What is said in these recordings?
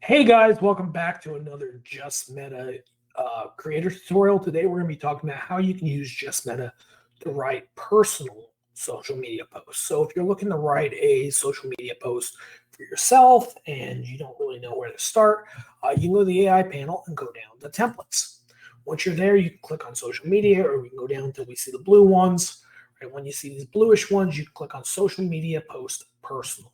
Hey guys, welcome back to another Just Meta creator tutorial. Today we're going to be talking about how you can use Just Meta to write personal social media posts. So if you're looking to write a social media post for yourself and you don't really know where to start, you can go to the AI panel and go down to templates. Once you're there, you can click on social media, or we can go down until we see the blue ones. Right, when you see these bluish ones, you can click on social media post personal.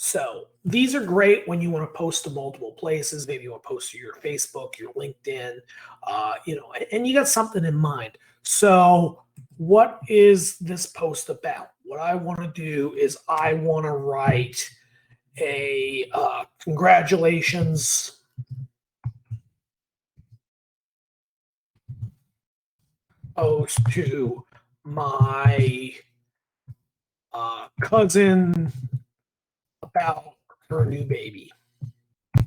So these are great when you want to post to multiple places. Maybe you want to post to your Facebook, your LinkedIn, and you got something in mind. So what is this post about? What I want to do is I want to write a congratulations post to my cousin about her new baby. So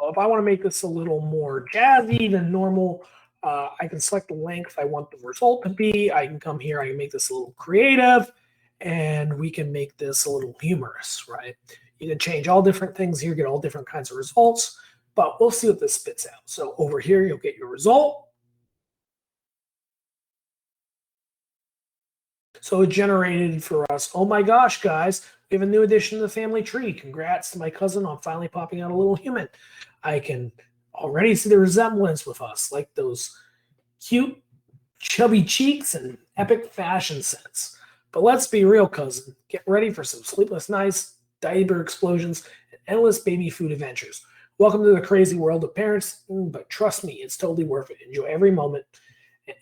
if I want to make this a little more jazzy than normal, I can select the length I want the result to be. I can come here, I can make this a little creative, and we can make this a little humorous, right? You can change all different things here, get all different kinds of results, but we'll see what this spits out. So over here, you'll get your result. So it generated for us, oh my gosh, guys, we have a new addition to the family tree. Congrats to my cousin on finally popping out a little human. I can already see the resemblance with us, like those cute, chubby cheeks and epic fashion sense. But let's be real, cousin. Get ready for some sleepless nights, diaper explosions, and endless baby food adventures. Welcome to the crazy world of parents, but trust me, it's totally worth it. Enjoy every moment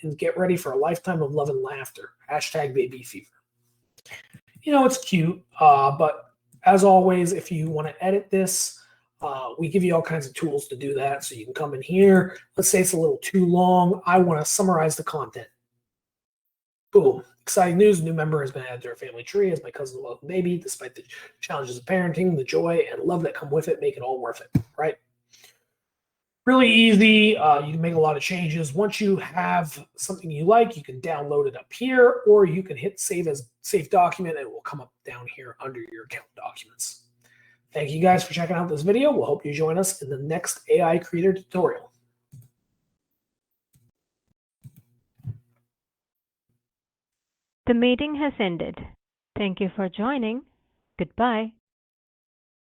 and get ready for a lifetime of love and laughter. Hashtag baby fever. It's cute, but as always, if you want to edit this, we give you all kinds of tools to do that. So you can come in here. Let's say it's a little too long. I want to summarize the content. Boom. Exciting news. A new member has been added to our family tree as my cousin's welcome baby. Despite the challenges of parenting, the joy and love that come with it make it all worth it, right? Really easy. You can make a lot of changes. Once you have something you like, you can download it up here, or you can hit save as save document, and it will come up down here under your account documents. Thank you guys for checking out this video. We'll hope you join us in the next AI creator tutorial. The meeting has ended. Thank you for joining. Goodbye.